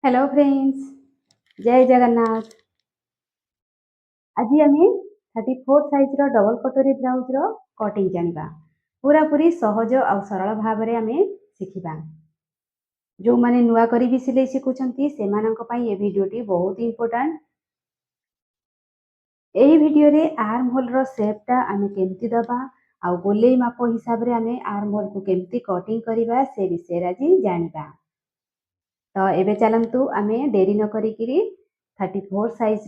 Hello friends, जय जगन्नाथ। आज आम 34 साइज डबल कटोरी ब्लाउज कटिंग जाना पूरा पूरी सहज और सरल भाव में आम शिखा। जो मैंने नुआ कर भी सिलाई शिखुंट से ये भिडटी बहुत इम्पोर्टाट। यही भिडियो आर्म होल शेपटा आम केमती दबा आ गोले माप हिसाब से आम आर्म होल को केमती कटिंग करवा से विषय आज जाना। तो एबे चलतु आम डेरी न करी 34 साइज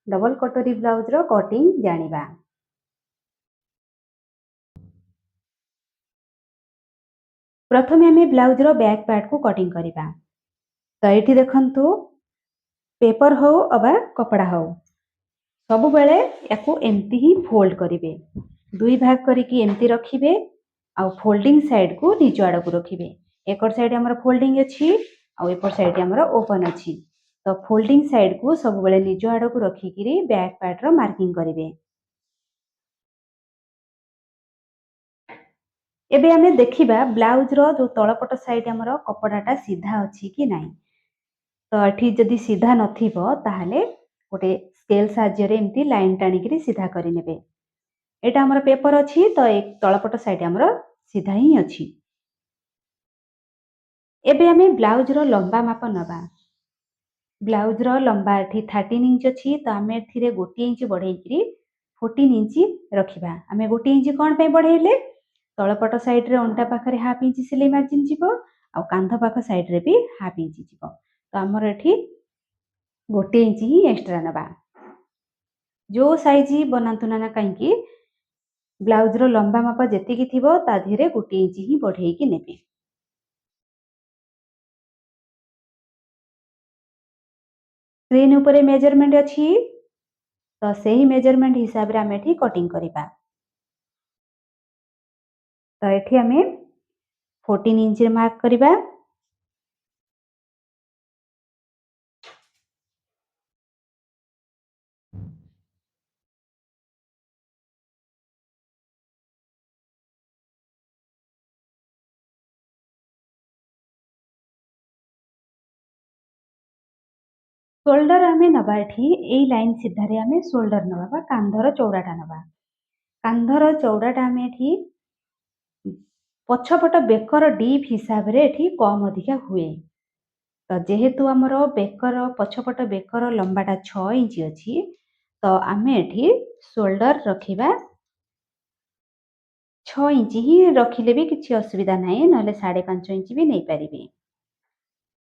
डबल कटोरी ब्लाउज कटिंग जाना। प्रथम आम ब्लाउज बैक पार्ट को कटिंग करवा। तो ये देखु पेपर हो अबा कपड़ा हो सब बेले याकू एमती ही फोल्ड करेंगे। दुई भाग करके एमती रखिए आ फोल्डिंग साइड को निज आड़ को रखिए। एक साइड आमर फोल्डिंग अच्छी आपर साइड आमर ओपन अच्छी। तो फोल्डिंग साइड को सब बेले निज आड़ को रखिकी बैक पार्ट मार्किंग करेंगे। एबे आमे देखिबा ब्लाउज रो जो तळपट साइड आमर कपड़ाटा सीधा अच्छी कि नाही। तो ये जदि सीधा नथिबो ताहले गोटे स्केल साहाय्य रे एमती लाइन टाणिकी सीधा करिनेबे। एटा आमर पेपर अच्छी तो एक तळपट साइड आमर सीधा ही अच्छी। एबे आमे ब्लाउज रो लंबा माप नबा। ब्लाउज रो लंबा एठी 13 इंच अच्छी तो आमे एथिरे 1 इंच बढ़ेइकरी 14 इंच रखिबा। आमे 1 इंच कोन पे बढ़ेइले तळपट साइड रे अंटा पाखरे हाफ इंच सिलाई मार्जिन जीवो आ कांध पाख साइड रे भी हाफ इंच जीवो। तो आमर एठी 1 इंच ही एक्स्ट्रा नबा। जो साइज बनातु ना कहीं ब्लाउज रो लंबा माप जेतिकी थिबो ता धीरे 1 इंच ही बढ़ेइकी नेबे। स्क्रीन उपरे मेजरमेंट अच्छी तो सही मेजरमेंट हिसाब रे आमे एठी कटिंग करिबा। तो एठी आमे 14 इंच रे मार्क करिबा। शोल्डर आमे नबा एठी एई लाइन सीधा रे आमे शोल्डर नबा बा कांधर चौड़ाटा नबा। कांधर चौड़ाटा आमे एठी पछपट बेकर डीप हिसाब रे एठी कम अधिका हुए। तो जेहेतु आमर बेकर पछपट बेकर लंबाटा 6 इंच अच्छी तो आमे एठी शोल्डर रखिबा 6 इंच ही रखिले भी किसी असुविधा नहीं नले 5.5 इंच भी नहीं पारिबे।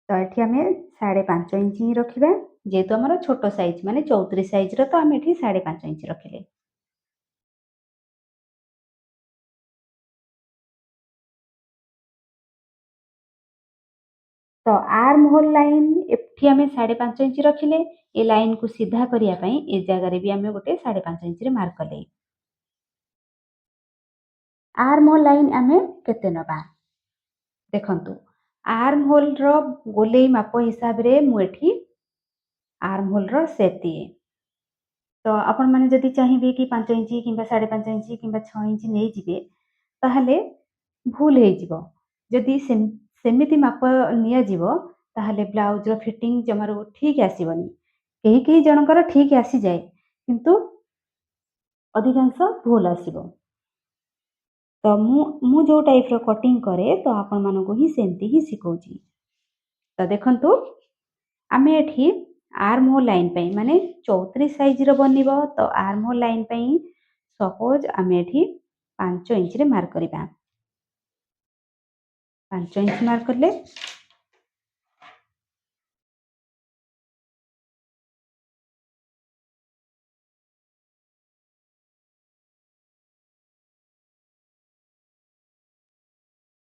तो एठी आमे 5.5 इंच ही रखिबा जेहेतु आमर छोट साइज माने 34 साइज रो तो आमे एठी 5.5 इंच रखिले। तो आर्म होल लाइन एठी आमे 5.5 इंच रखिले। ए लाइन को सीधा करिया पई ए जगह रे भी आमे गोटे 5.5 इंच रे मार्क कले। आर्म होल लाइन आमे केते नबा देखंतु आर्म होल रो गोलेई माप हिसाब रे मु एठी आर्म होल रो सेप दिए। तो आपण माने जदि चाहिबे कि 5 इंच किंबा 5.5 इंच किंबा 6 इंच नै जिवे ताहले भूल हे जिवो। जदि सेमिति माप निया जिवो ताहले ब्लाउज रो फिटिंग जमारो ठीक आसीबनी। केही केही जनकर ठीक आसी जाए किंतु अधिकांश भूल आसीबो। तो मु जो टाइप रो कटिंग करे तो आपण मानको ही सेमती ही सिखौची। तो देखंतु आमे एठी आर्म होल लाइन पे माने 34 साइज रो बनिबो तो आर्म होल लाइन पे सपोज आमे एठी 5 इंच रे मार्क करिबा। 5 इंच मार्क करले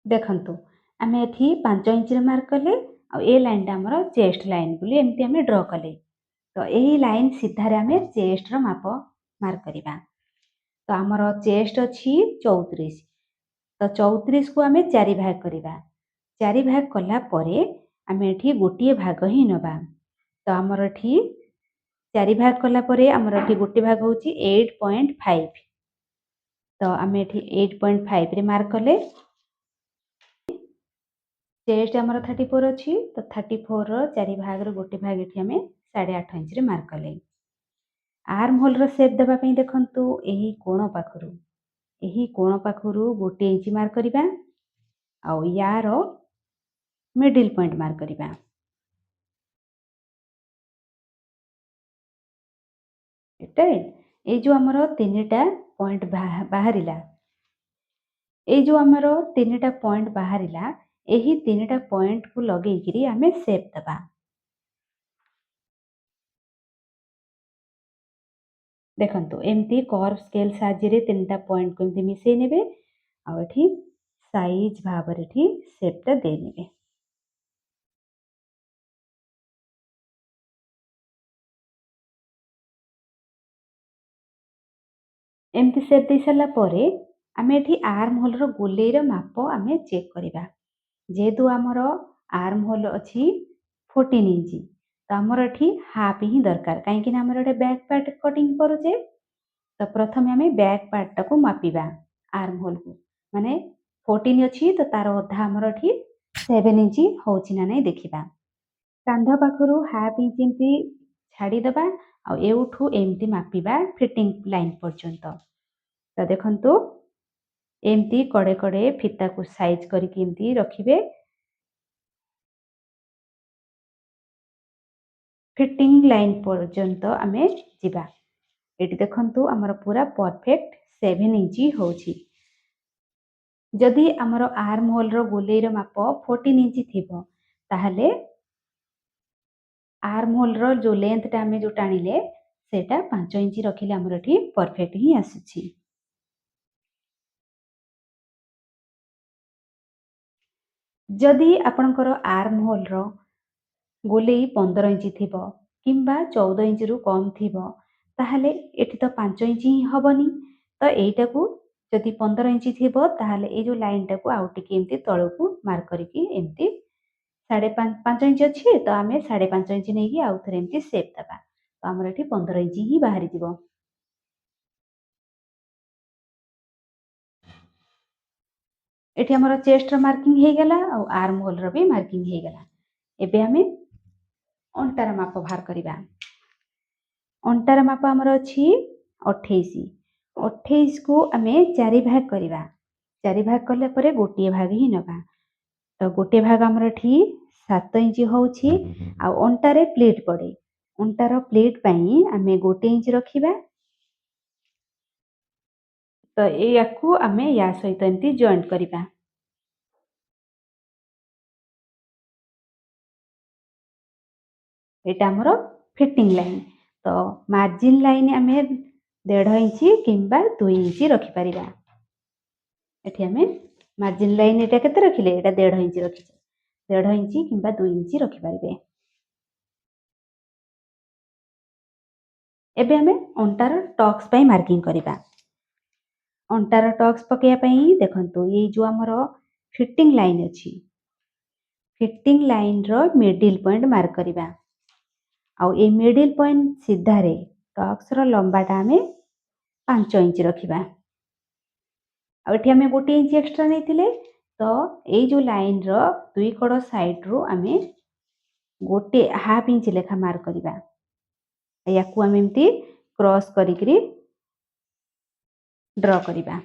देखंतु आमे एठी 5 इंच रे मार्क करले आ ए लाइन टा हमर चेस्ट लाइन बोली एमती आमे ड्रॉ कले। तो एही लाइन सीधा रे आमे चेस्ट रो माप मार्क करिबा। तो हमर चेस्ट अछि 34 तो 34 को आमे 4 भाग करिबा। 4 भाग कला परे आमे एठी गोटिए भाग ही नबा। तो हमर एठी 4 भाग कला परे हमर एठी गोटे भाग होची 8.5। तो आमे एठी 8.5 रे मार्क कले चेस्ट आमर 34 अच्छी तो 34 चारि भाग गोटे भाग ये आम 8.5 इंच मार्क कले। आर्म होल सेप देवाई देखु यही कोण पाखर गोटे इंच मार्क करवा आउ यार मिडिल पॉइंट मार्क करवा। ये जो आमर 3टा पॉइंट बाहर ये जो आमर 3टा पॉइंट बाहर यही 3टा पॉइंट को लगे आम सेप देवा। देखो एमती कर्व स्केल साहाय्य 3टा पॉइंट को एमती मिसई नेबे आ साइज भाव सेपटा दे नेबे। एमती सेप दे सारा परे आम एठी आर्म होल रो गोलेर माप आम चेक करवा। जेहेतु आमर आर्म होल अच्छी 14 इंच तो आमर एठी हाफ ही दरकार कहीं आमर एटे बैक पार्ट कटिंग करुचे तो प्रथम आम बैक पार्ट टाको मापिबा आर्म होल को माने 14 अच्छी तो तार अधा आमर एठी 7 इंच होची ना नहीं देखिबा। कांध पाखरु हाफ इंच एमती छाड़ीदबा आ एउठू एमती मापिबा फिटिंग लाइन पर्यंत। तो देखंतु एमती कड़े कड़े फिता को साइज करके एमती रखिबे। फिटिंग लाइन पर्यंत आमे जिबा। एटी देखंतु हमर पूरा परफेक्ट 7 इंच होची। जदि हमर आर्म होल रो गोलेर माप 14 इंच थिबो ताहले आर्म होल रो जो लेंथ टा आमे जो टाणीले सेटा 5 इंच रखिले हमर एठी परफेक्ट ही आसीची। जदि आपनकर आर्म होल रो गोलेई 15 इंच थिबो किंबा 14 इंच रु कम थिबो ताहले एठी तो 5 इंच ही हबनी तो एटा को जदि 15 इंच थिबो ताहले ए जो लाइन टा को आउ टिके एमती तळको मार्क करके एमती 5.5 इंच अच्छी तो आम 5.5 इंच नहीं आउ थे एमती सेप देवा तो आमर एठी 15 इंच ही बाहरी जीवो। एठी हमर चेस्ट रो मार्किंग हे गेला और आर्म होल रो भी मार्किंग हे गेला। एबे हमें अंटार माप बाहर करवा। अंटार माप आमर अच्छी 28 28 को आम 4 भाग करवा। 4 भाग कला परे गोटे भाग ही नबा तो गोटे भाग आमर एठी 7 इंच होची आ अंटारे प्लेट पड़े अंटार प्लेट पाई आम गोटे इंच रखिबा तो याकू आम या सहित एमती जॉइंट करवा। एटा हमर फिटिंग लाइन तो मार्जिन लाइन आम 1.5 इंच किंबा 2 इंच रखि परिबा। एठी आम मार्जिन लाइन एटा केते रखिले एटा 1.5 इंच रखिचे 1.5 इंच किंबा 2 इंच रखि परिबे। एबे आम अंटार टक्स पई मार्किंग करवा। अंटार टक्स पकेया पई देखंतु ये जो हमर फिटिंग लाइन अछि फिटिंग लाइन रो मिडिल पॉइंट मार्क करवा आउ ए मिडिल पॉइंट सीधा रे टक्स रो लंबाटा आम 5 इंच रखिबा। आ एठी आम गोटे इंच एक्स्ट्रा नहीं तो ये जो लाइन रो दुई कड़ साइड रू आम गोटे हाफ इंच लेखा मार्क करवा। याकू आम एमती क्रॉस करिकरी ड्रॉ करवा।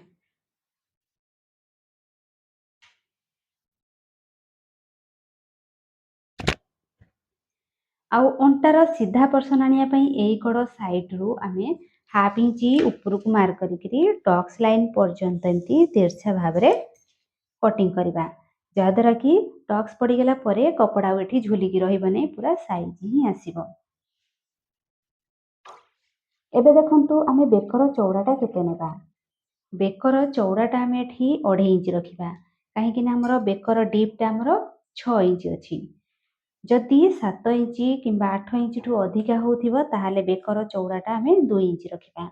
आउ अंटार सीधा पर्सन आनिया पई एई कड़ साइड रू आम हाफ इंच ऊपर को मार्क करिकरी टक्स लाइन पर्यंत एमती तिरछा भाव रे कटिंग करवा जहाद्वारा कि टक्स पड़ीगला परे कपड़ा एठी झुलिकी रहिबने पूरा साइज ही आसीबो। एबे देखंतु आमे बेकर चौड़ाटा केते नेबा। बेकर चौड़ाटा आमे एठी 2.5 इंच रखिबा काहेकि ना हमर बेकर डीपटा हमर 6 इंच अछि। जदि 7 इंच किंबा 8 इंच ठू अधिका होथिबो ताहाले बेकर चौड़ाटा आमे 2 इंच रखिबा।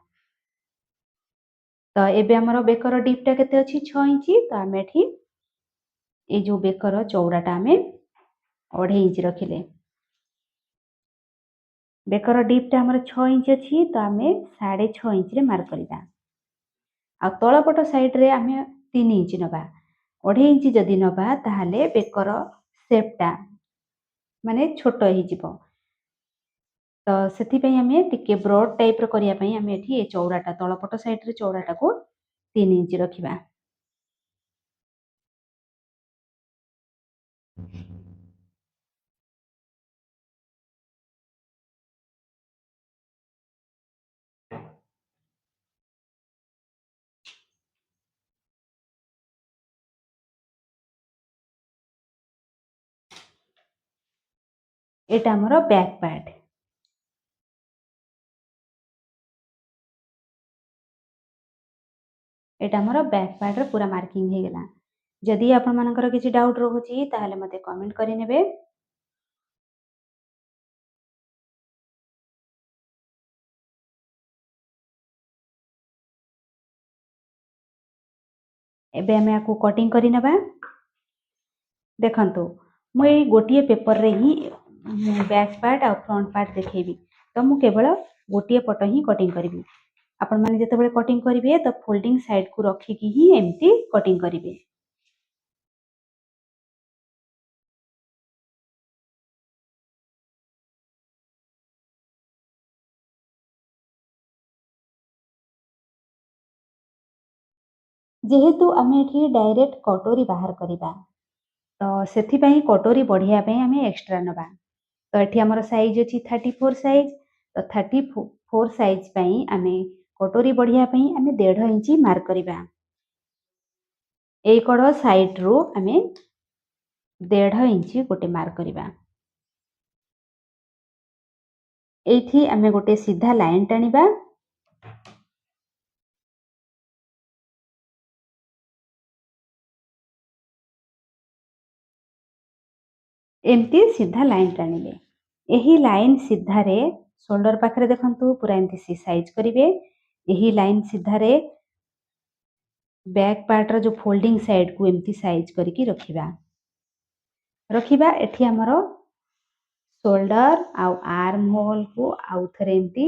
तो एबे हमर बेकर डीपटा केते अछि 6 इंच तो आमे एठी ए जो बेकर चौड़ाटा आमे 2.5 इंच रखिले। बेकर डीपटा हमर 6 इंच अछि तो आमे 6.5 इंच रे मार्क करबा। आ तळपट साइड रे आमे 3 इंच नबा 2.5 इंच जदि नबा ताहाले बेकर ସେପ୍ଟା ମାନେ ଛୋଟ ହେଇଯିବ। ତ ସେଥିପାଇଁ ଆମେ ଟିକେ ବ୍ରଡ୍ ଟାଇପ୍ର କରିବା ପାଇଁ ଆମେ ଏଠି ଏ ଚଉଡ଼ାଟା ତଳପଟ ସାଇଡ଼୍ରେ ଚଉଡ଼ାଟାକୁ 3 ଇଞ୍ଚ ରଖିବା। ଏଇଟା ଆମର ବ୍ୟାକ୍ ପାର୍ଟ। ଏଇଟା ଆମର ବ୍ୟାକ୍ ପାର୍ଟର ପୁରା ମାର୍କିଂ ହେଇଗଲା। ଯଦି ଆପଣମାନଙ୍କର କିଛି ଡାଉଟ୍ ରହୁଛି ତାହେଲେ ମୋତେ କମେଣ୍ଟ କରିନେବେ। ଏବେ ଆମେ ଆକୁ କଟିଂ କରିନେବା। ଦେଖନ୍ତୁ ମୁଁ ଏଇ ଗୋଟିଏ ପେପରରେ ହିଁ ବ୍ୟାକ୍ ପାର୍ଟ ଆଉ ଫ୍ରଣ୍ଟ ପାର୍ଟ ଦେଖେଇବି। ତ ମୁଁ କେବଳ ଗୋଟିଏ ପଟ ହିଁ କଟିଂ କରିବି। ଆପଣମାନେ ଯେତେବେଳେ କଟିଂ କରିବେ ତ ଫୋଲ୍ଡିଂ ସାଇଡ଼କୁ ରଖିକି ହିଁ ଏମିତି କଟିଂ କରିବେ। ଯେହେତୁ ଆମେ ଏଠି ଡାଇରେକ୍ଟ କଟୋରୀ ବାହାର କରିବା ତ ସେଥିପାଇଁ କଟୋରୀ ବଢ଼ିବା ପାଇଁ ଆମେ ଏକ୍ସଟ୍ରା ନେବା। ତ ଏଠି ଆମର ସାଇଜ୍ ଅଛି 34 ସାଇଜ୍। ତ 34 ସାଇଜ୍ ପାଇଁ ଆମେ କଟୋରୀ ବଢ଼ିବା ପାଇଁ ଆମେ 1.5 ଇଞ୍ଚ ମାର୍କ କରିବା। ଏଇ କଡ଼ ସାଇଡ଼ରୁ ଆମେ 1.5 ଇଞ୍ଚ ଗୋଟେ ମାର୍କ କରିବା। ଏଇଠି ଆମେ ଗୋଟେ ସିଧା ଲାଇନ୍ ଟାଣିବା। ଏମିତି ସିଧା ଲାଇନ୍ ଟାଣିବେ। ଏହି ଲାଇନ୍ ସିଧାରେ ଶୋଲ୍ଡର ପାଖରେ ଦେଖନ୍ତୁ ପୁରା ଏମିତି ସାଇଜ୍ କରିବେ। ଏହି ଲାଇନ୍ ସିଧାରେ ବ୍ୟାକ୍ ପାର୍ଟର ଯୋଉ ଫୋଲ୍ଡିଂ ସାଇଡ଼କୁ ଏମିତି ସାଇଜ୍ କରିକି ରଖିବା। ଏଠି ଆମର ଶୋଲ୍ଡର ଆଉ ଆର୍ମ ହୋଲ୍କୁ ଆଉ ଥରେ ଏମିତି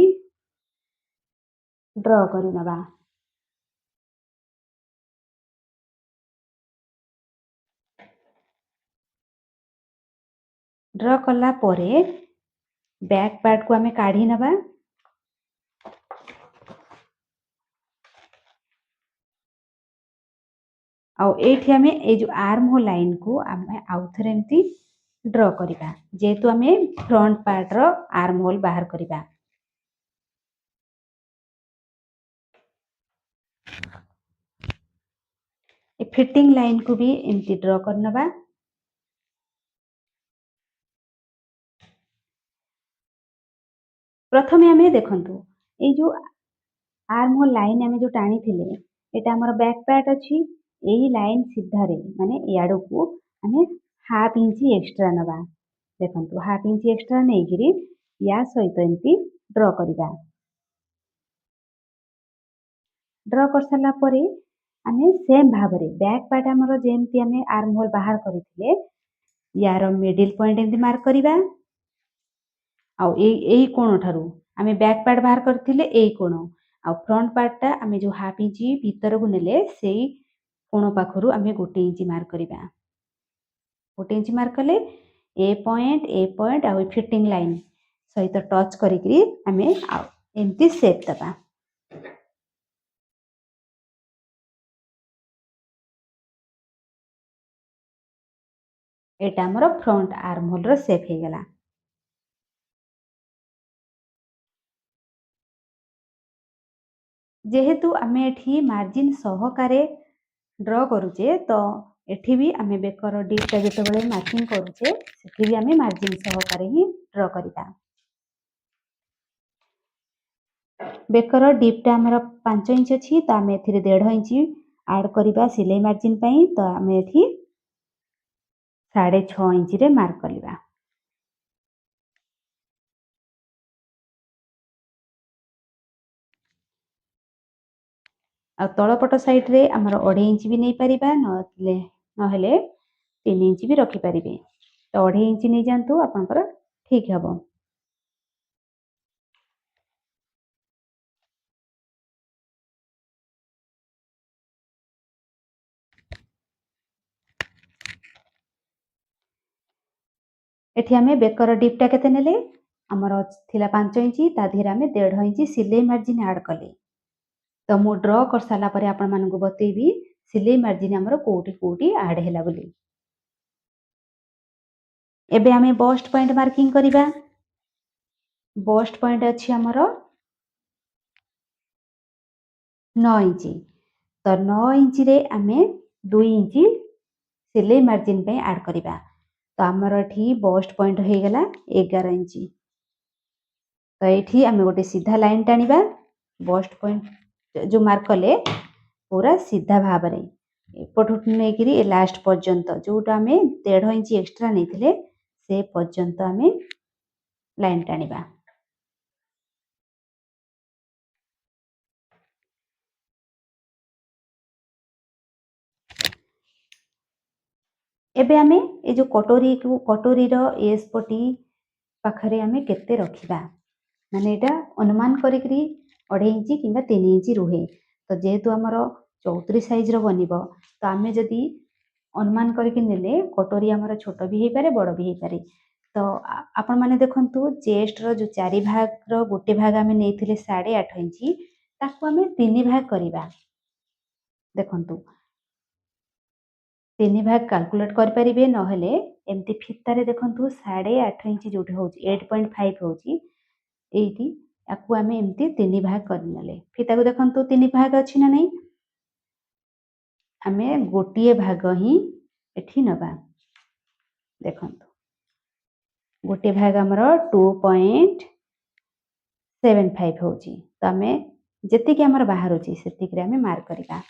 ଡ୍ର କରିନେବା। ଡ୍ର କଲା ପରେ ବ୍ୟାକ୍ ପାର୍ଟକୁ ଆମେ କାଢ଼ି ନେବା। ଆଉ ଏଇଠି ଆମେ ଏଇ ଯୋଉ ଆର୍ମ ହୋଲ୍ ଲାଇନ୍କୁ ଆମେ ଆଉ ଥରେ ଏମିତି ଡ୍ର କରିବା। ଯେହେତୁ ଆମେ ଫ୍ରଣ୍ଟ ପାର୍ଟର ଆର୍ମ ହୋଲ୍ ବାହାର କରିବା। ଏ ଫିଟିଂ ଲାଇନ୍କୁ ବି ଏମିତି ଡ୍ର କରିନେବା। ପ୍ରଥମେ ଆମେ ଦେଖନ୍ତୁ ଏଇ ଯୋଉ ଆର୍ମ ହୋଲ୍ ଲାଇନ୍ ଆମେ ଯୋଉ ଟାଣିଥିଲେ ଏଇଟା ଆମର ବ୍ୟାକ୍ ପାର୍ଟ ଅଛି। ଏହି ଲାଇନ୍ ସିଧାରେ ମାନେ ଇଆଡ଼କୁ ଆମେ 1/2 ଇଞ୍ଚ ଏକ୍ସଟ୍ରା ନେବା। ଦେଖନ୍ତୁ 1/2 ଇଞ୍ଚ ଏକ୍ସଟ୍ରା ନେଇକିରି ୟା ସହିତ ଏମିତି ଡ୍ର କରିବା। ଡ୍ର କରିସାରିଲା ପରେ ଆମେ ସେମ୍ ଭାବରେ ବ୍ୟାକ୍ ପାର୍ଟ ଆମର ଯେମିତି ଆମେ ଆର୍ମ ହୋଲ୍ ବାହାର କରିଥିଲେ ୟାର ମିଡିଲ୍ ପଏଣ୍ଟ ଏମିତି ମାର୍କ କରିବା। ଆଉ ଏଇ କୋଣ ଠାରୁ ଆମେ ବ୍ୟାକ୍ ପାର୍ଟ ବାହାର କରିଥିଲେ ଏଇ କୋଣ ଆଉ ଫ୍ରଣ୍ଟ ପାର୍ଟଟା ଆମେ ଯୋଉ 1/2 ଇଞ୍ଚ ଭିତରକୁ ନେଲେ ସେଇ କୋଣ ପାଖରୁ ଆମେ 1 ଇଞ୍ଚ ମାର୍କ କରିବା। 1 ଇଞ୍ଚ ମାର୍କ କଲେ ଏ ପଏଣ୍ଟ ଆଉ ଫିଟିଂ ଲାଇନ୍ ସହିତ ଟଚ୍ କରିକିରି ଆମେ ଆଉ ଏମିତି ସେପ୍ ଦେବା। ଏଇଟା ଆମର ଫ୍ରଣ୍ଟ ଆର୍ମ ହୋଲ୍ର ସେପ୍ ହେଇଗଲା। ଯେହେତୁ ଆମେ ଏଠି ମାର୍ଜିନ୍ ସହକାରେ ଡ୍ର କରୁଛେ ତ ଏଠି ବି ଆମେ ବେକର ଡିପ୍ଟା ଯେତେବେଳେ ମାର୍କିଂ କରୁଛେ ସେଠି ବି ଆମେ ମାର୍ଜିନ୍ ସହକାରେ ହିଁ ଡ୍ର କରିବା। ବେକର ଡିପ୍ଟା ଆମର 5 ଇଞ୍ଚ ଅଛି ତ ଆମେ ଏଥିରେ 1.5 ଇଞ୍ଚ ଆଡ୍ କରିବା ସିଲେଇ ମାର୍ଜିନ୍ ପାଇଁ। ତ ଆମେ ଏଠି 6.5 ଇଞ୍ଚରେ ମାର୍କ କରିବା। ଆଉ ତଳପଟ ସାଇଡ଼ରେ ଆମର 2.5 ଇଞ୍ଚ ବି ନେଇପାରିବା ନହେଲେ 3 ଇଞ୍ଚ ବି ରଖିପାରିବେ। ତ 2.5 ଇଞ୍ଚ ନେଇଯାଆନ୍ତୁ ଆପଣଙ୍କର ଠିକ୍ ହେବ। एठी आमे बेकर डिपटा केते नेले आमर थिला 5 इंची ता धीरे आमे 1.5 इंची सिलाई मार्जिन ऐड कले। तो मु ड्रॉ कर साला परे आपण मानकु बतेबी सिलाई मार्जिन आमर कोठी कोठी ऐड हैला बोली। एबे आमे बस्ट पॉइंट मार्किंग करिबा। बस्ट पॉइंट अछि आमर 9 इंची। तो 9 इंची रे आमे 2 इंची सिलाई मार्जिन पे ऐड करिबा। तो आमर एठी बस्ट पॉइंट हो गला 11 इंची। तो एठी आमे गोटे सीधा लाइन टानिबा। बस्ट पॉइंट जो मार्क कले पूरा सीधा भाव रे एपटू नेकिरी लास्ट पर्यंत जोटा आमे 1.5 इंची एक्स्ट्रा नेथिले से पर्यंत आमे लाइन टानिबा। एबे आमे ए जो कटोरी रो एस पटी पाखरे आमे केते रखिबा माने एटा अनुमान करिकरी 2.5 इंची किंबा 3 इंची रुहे। तो जेहेतु आमर 34 साइज रो बनिबो तो आमे जदी अनुमान करके नेले कटोरी आमर छोट भी हे पारे बड़ भी हे पारे। तो आपण माने देखंतु चेस्ट रो जो 4 भाग रो गोटे भाग आमे नेथिले 8.5 इंची ताको आमे 3 भाग करिबा। देखंतु 3 भाग कैलकुलेट कर परिबे नहले एमती फितारे देखंतु 8.5 इंची जोटे होची 8.5 होची एठी याकू आमे एमती 3 भाग करनेले। फिता को देखंतु 3 भाग अछि ना नै आमे गोटिए भाग ही एठी नबा। देखंतु गोटे भाग हमर 2.75 होची। तो आमे जेति कि हमर बाहर होची सेति कि आमे मार्क करिबा।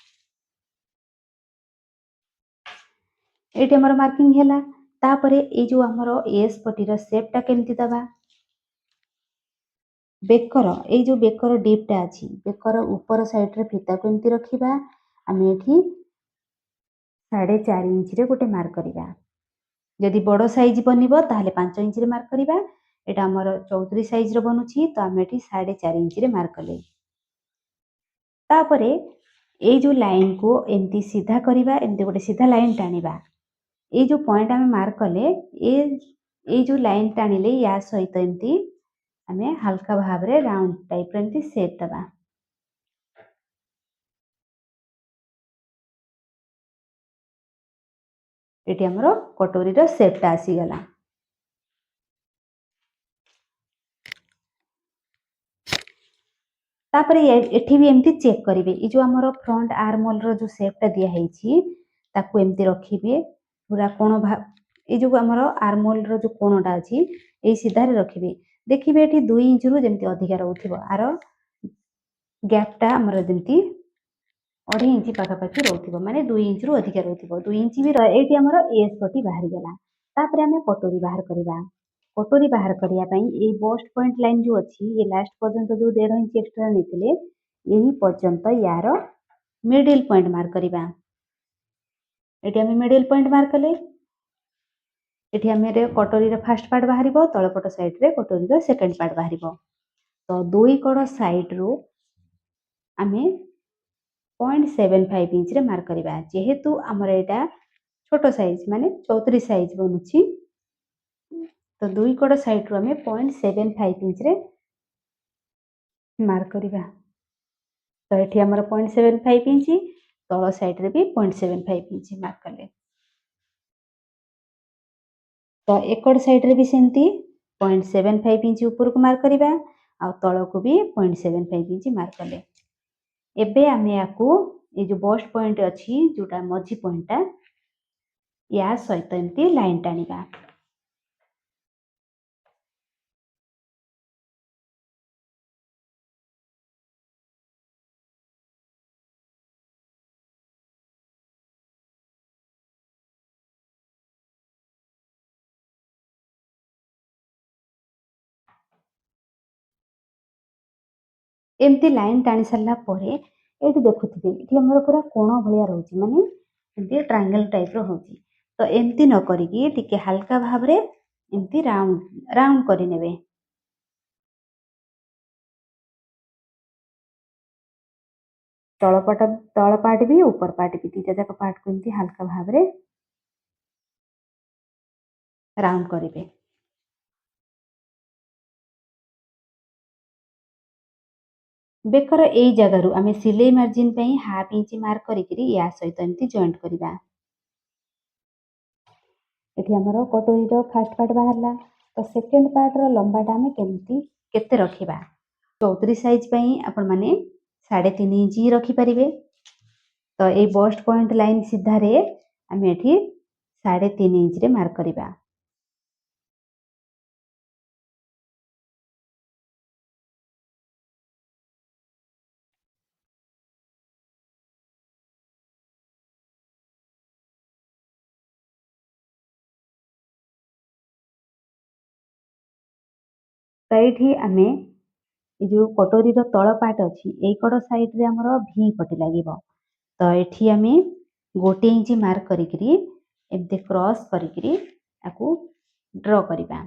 एठी हमर मार्किंग हैला। तापरे ए जो हमर एस पटी रो शेपटा केमती दबा। बेकर ए जो बेकर डिपटा अछि बेकर ऊपर साइड रे फिता को एमती रखिबा। आमे एठी 4.5 इंची रे गोटे मार्क करिबा। जदि बड़ साइज बनिबो ताहले 5 इंची रे मार्क करिबा। एटा हमर 34 साइज रो बनुछि तो आमे एठी 4.5 इंची रे मार्क कले। तापरे ए जो लाइन को एमती सीधा करिबा एमती गोटे सीधा लाइन टानिबा। ए जो पॉइंट आमे मार्क कले ए जो लाइन टानिले या सहित एमती आमे हल्का भाव रे राउंड टाइप रे एमती सेप दबा। एटी हमरो कटोरी रो शेपटा आसी गला। तापरे एठी भी एमती चेक करिवे ए जो हमरो फ्रंट आर्म होल रो जो शेपटा दिया हेछि ताकू एमती रखिबे पूरा कोण भाग ए जो हमरो आर्म होल रो जो कोणटा अछि ए सीधा रे रखिबे। देखिबे एठी 2 इंच रु जेमती अधिका रहउथिबो आरो गैपटा हमरो जेमती 2.5 इंची पाखापाखि रहउथिबो माने 2 इंच रु अधिका रहउथिबो 2 इंची भी एठी हमरो एस पटी बाहरी गला। तापरे आमे कटोरी बाहर करिबा। कटोरी बाहर करिया पई ए बस्ट पॉइंट लाइन जो अछि ए लास्ट पर्यंत जो 1.5 इंची एक्स्ट्रा नेथिले एही पर्यंत यार मिडिल पॉइंट मार्क करिबा। एठी आमे मिडिल पॉइंट मार्क कले। एठी आमे रे कटोरी रो फर्स्ट पार्ट बाहरिबो तळपट साइड रे कटोरी रो सेकंड पार्ट बाहरिबो। तो दुई कड़ साइड रो आमे 0.75 इंच रे मार्क करिबा। जेहेतु हमर एटा छोटो साइज माने 34 साइज बनुछि तो दुई कड़ साइड रो आमे 0.75 इंच रे मार्क करिबा। तो एठी हमर 0.75 इंची तळ साइड रे भी 0.75 इंची मार्क कले। तो एकड़ साइड रे भी सेंती 0.75 इंची ऊपर को मार्क करिबा आ तळ को भी 0.75 इंची मार्क कले। एबे आमे याकू ए जो बस्ट पॉइंट अछि जोटा मझी पॉइंटटा या सहित एमती लाइन टानिबा। एमती लाइन टाणी सारला परे एठी देखुथिबे एठी हमर पूरा कोण भलिया रहउची माने एमती ट्रायंगल टाइप रो होची। तो एमती न करिकी टिके हल्का भाव रे एमती राउंड राउंड करि नेबे। तळ पार्ट भी ऊपर पार्ट भी दीटा जाक पार्ट को एमती हल्का भाव रे राउंड करिबे। बेकर एई जगारु आमे सिलाई मार्जिन पे हाफ इंच मार्क करिकरी या सहित एमती जॉइंट करिबा। एठी हमरो कटोरी रो फर्स्ट पार्ट बाहरला तो सेकंड पार्ट रो लंबाटा आमे केमती केते रखिबा। 34 साइज पे आपण माने 3.5 इंच रखि परिबे। तो ए बस्ट पॉइंट लाइन सीधा रे आमे एठी 3.5 इंच रे मार्क करिबा। तो एठी आमे ए जो कटोरी रो तळ पार्ट अछि एई कड साइड रे हमरो भी पटी लागिबो। तो एठी आमे 1 इंच मार्क करिकरी एमते क्रॉस करिकरी आकु ड्रॉ करिबा।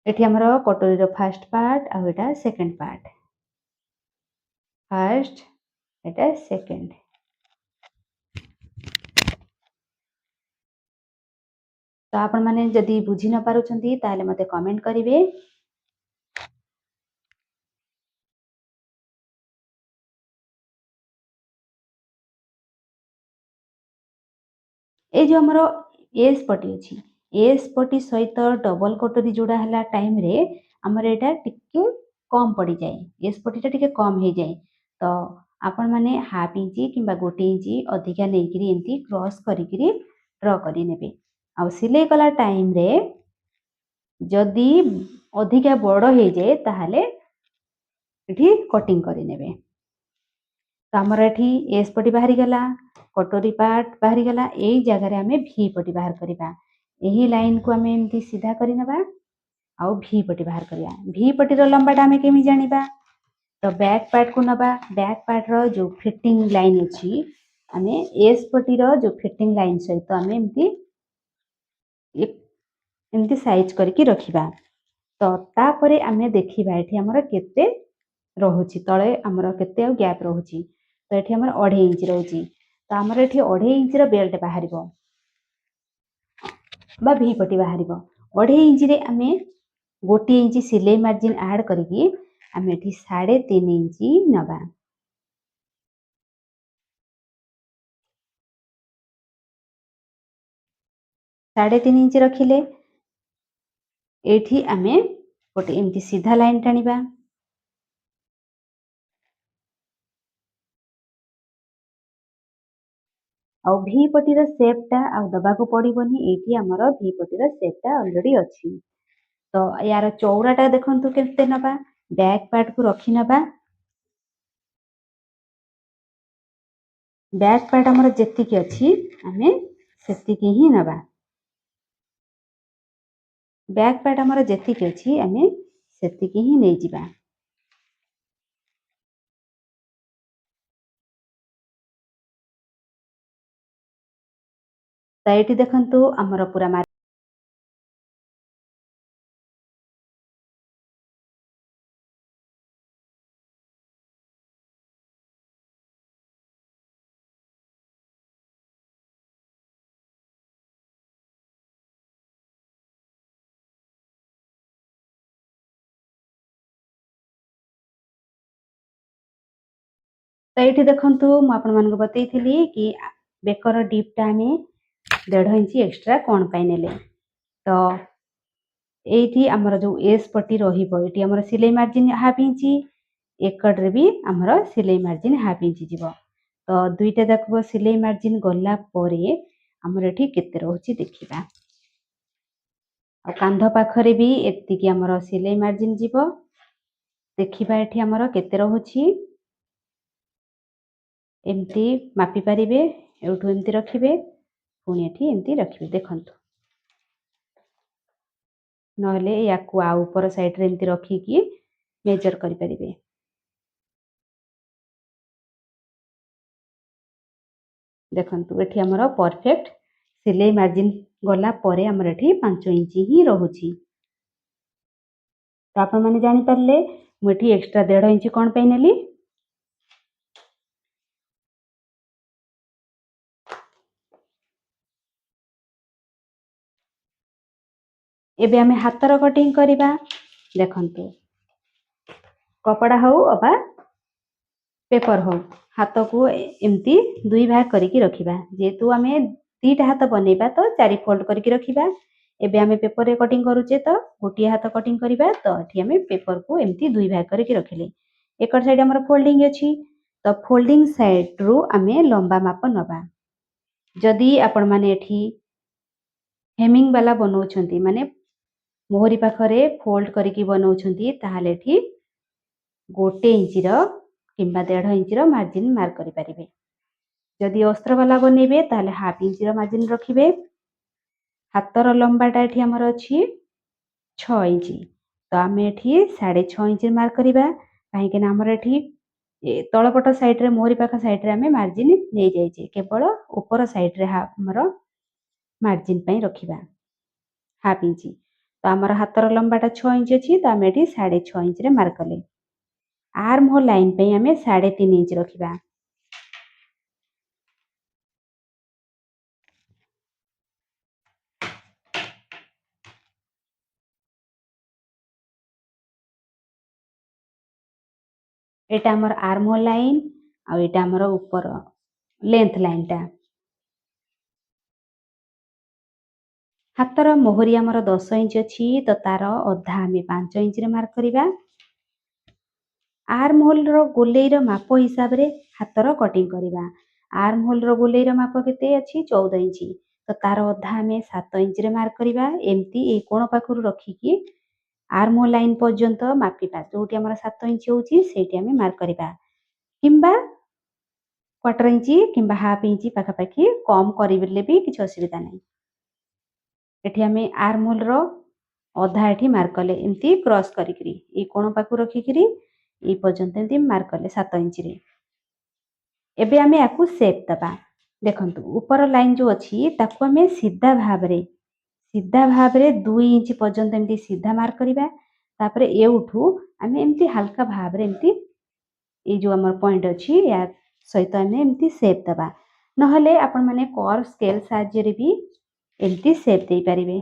एठी हमरो कटोरी रो फर्स्ट पार्ट आ एटा सेकंड पार्ट। फर्स्ट एटा सेकंड। तो आपण माने जदी बुझी न पारुछंती ताले मते कमेंट करिवे। ए जो हमरो एस पटी अछि एस पटी सहित डबल कटोरी जोड़ा हला टाइम रे हमर एटा टिके कम पड़ी जाए। एस पटीटा टिके कम हे जाए। तो आपण माने हाफ इंच किंबा 1 इंच अधिका नेकिरी एंती क्रॉस करिकरी ड्रॉ करि नेबे। आ सिलाई कला टाइम रे जदी अधिका बड़ हे जाए ताहाले एठी कटिंग करि नेबे। तो हमर एठी एस पटी बाहरी गला कटोरी पार्ट बाहरी गला एई जगह रे हमें भी पटी बाहर करिबा। एही लाइन को हमें एमती सीधा करि नबा आ भी पटी बाहर करिया। भी पटी रो लंबाटा हमें केमि जानिबा। तो बैक पार्ट को नबा बैक पार्ट रो जो फिटिंग लाइन अछि हमें एस पटी रो जो फिटिंग लाइन सहित हमें एमती साइज करके रखिबा। तो तापरे हमें देखिबा एठी हमर केते रहुची तळे हमर केते गैप रहुची। तो एठी हमर 2.5 इंच रहुची। तो हमर एठी 2.5 इंच रो बेल्ट बाहरिबो बा भी पटी बाहरिबो। 2.5 इंच रे हमें 1 इंच सिलाई मार्जिन ऐड करके हमें एठी 3.5 इंच नबा। 3.5 इंच रखिले एठी हमें गोटे एमती सीधा लाइन टाणिबा। और भी पटीर सेपटा आउ दबाको पड़िबनी एठी हमर भी पटीर सेपटा ऑलरेडी अछि। तो यार चौड़ाटा देखंतु केते नबा बैक पार्ट को रखि नबा। बैक पार्ट हमर जेतिकी अछि हमें सेतिकी ही नबा। बैक पार्ट हमर जेतिकी अछि हमें सेतिकी ही नै जिबा। तो एठी देखंतु हमर पूरा तो ये देखु मुझे बतई कि बेकर डीपटा आम 1.5 इंच एक्सट्रा कौन पाई नेले। तो ये आमर जो एस पट्टी रही आमर सिलाई मार्जिन हाफ इंच एकड्रे भी आमर सिलाई मार्जिन हाफ इंच जीव। तो दुईटा जाक सिलाई मार्जिन गला आमर एठी केते रहउची देखिबा। आ कांध पाखरे भी एतिकी आमर सिलाई मार्जिन जीव देखिबा एठी आमर केते रहउची एमती मापी पारिबे। एठू एमती रखिबे पुणी एठी एमती रखिबे देखंतु नहले याकू आ ऊपर साइड रे एमती रखिकी मेजर करि पारिबे। देखंतु एठी हमर परफेक्ट सिलाई मार्जिन गला परे हमर एठी 5 इंच ही रहउची। तो आपण माने जानि पारले मु एठी एक्स्ट्रा 1.5 इंच कोन पे नेली। ଏବେ ଆମେ ହାତର କଟିଂ କରିବା। ଦେଖନ୍ତୁ କପଡ଼ା ହଉ ଅବା पेपर हो हाथ को एमती दुई भाग करके रखिबा जेहेतु आमे दीटा हाथ बनेबा तो 4 फोल्ड करके रखिबा। एबे आमे पेपर रे कटिंग करूचे तो गोटिए हाथ कटिंग करिबा तो एठी आमे पेपर को एमती दुई भाग करके रखिले। एकर साइड हमर फोल्डिंग अछि तो फोल्डिंग साइड रु आमे लंबा माप नबा। जदि आपण माने एठी हेमिंग वाला बनौछंती माने मोहरी पाखरे फोल्ड करके बनौछंती ताहाले एठी 1 इंच रो किंबा 1.5 इंच रो मार्जिन मार्क करि परिबे। जदि अस्त्र वाला बनेबे ताहले हाफ इंच रो मार्जिन रखिबे। हातर लंबाटा एठी हमर अछि 6 इंच तो आमे एठी 6.5 इंच मार्क करिबा काहे कि ना हमर एठी तळपट साइड रे मोहरी पाखा साइड रे आमे मार्जिन नै जायचे केवल ऊपर साइड रे हमर मार्जिन पई रखिबा हाफ इंच तो हमर हातर लंबाटा 6 इंच अछि तो आमे एठी 6.5 इंच रे मार्क कले। आर्म होल लाइन पे आमे 3.5 इंच रखिबा। एटा हमर आर्म होल लाइन आ एटा हमर ऊपर लेंथ लाइन टा। हातर मोहरी हमर 10 इंच अछि तो तार अधा आमे 5 इंच रे मार्क करिबा। आर्म होल रो गोलेई रो माप हिसाब रे हातर कटिंग करिबा। आर्म होल रो गोलेई रो माप केते अछि 14 इंच तो तार अधा आमे 7 इंच रे मार्क करिबा। एमती ए कोण पाखरु रखिकी आर्म होल लाइन पर्यंत मापिबा जोटी हमर 7 इंच होउची सेठी आमे मार्क करिबा किंबा क्वार्टर इंच किंबा हाफ इंच पाखा पाखी कम करिबले भी किछ असुविधा नै। एठी आमे आर्म होल रो अधा एठी मार्क कले एमती क्रॉस करिकरी ए कोण पाखु रखिकरी ए पर्यंत एमती मार्क कले 7 इंच रे। एबे आमे याकू शेप दबा। देखंतु ऊपर लाइन जो अछि ताकू आमे सीधा भाव रे 2 इंच पर्यंत एमती सीधा मार्क करिबा। तापरे एउठू आमे एमती हल्का भाव रे एमती ए जो हमर पॉइंट अछि या सहित आमे एमती शेप दबा नहले आपण माने कर्व स्केल साहाय्य रे भी एमती शेप दे परिबे।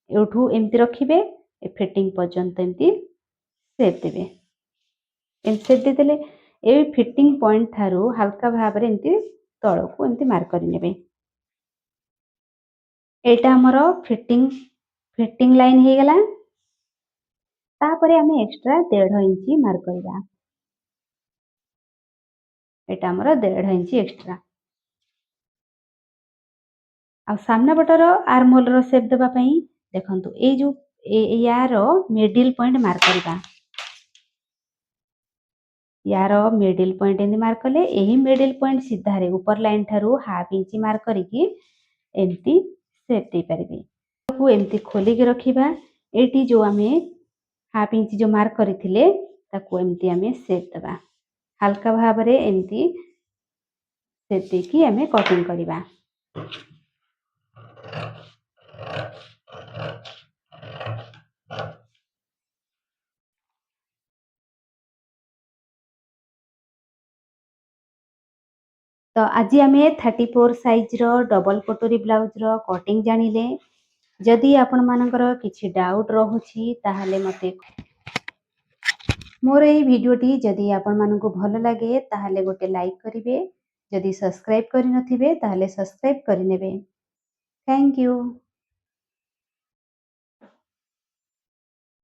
एउठू एमती रखिबे ए फिटिंग पर्यंत एमती शेप देबे। एम शेप दे देले ए फिटिंग पॉइंट थारू हल्का भाव रे एमती तळको एमती मार्क करि नेबे। एटा हमर फिटिंग लाइन हे गेला। तापरे आमे एक्स्ट्रा 1.5 इंच मार्क करिबा। एटा हमर 1.5 इंच एक्स्ट्रा। आ सामना पटर आर्म होल रो शेप देबा पई देखंतु ए जो यार मिडिल पॉइंट मार्क करिबा। यार मिडिल पॉइंट एंदी मार्क कले एही मिडिल पॉइंट सीधा रे ऊपर line Tharu half inch mark करिकी एमती शेप दे परिबे। को एमती खोली के रखिबा। एटी जो आमे हाफ इंच जो मार्क करिथिले ताको एमती आमे शेप देबा। हल्का भाव रे एमती शेप देकी आमे कटिंग करिबा। तो आज आम 34 साइज रो डबल कटोरी ब्लाउज रो कटिंग जानिले। जदि आपण मानकर किछि डाउट रहुछि ताहाले मते मोर एही भिडियोटी जदि आपण मानकु भल लागे ताहाले गोटे लाइक करिवे। जदि सब्सक्राइब करि नथिबे ताहाले सब्सक्राइब करि नेबे। Thank you.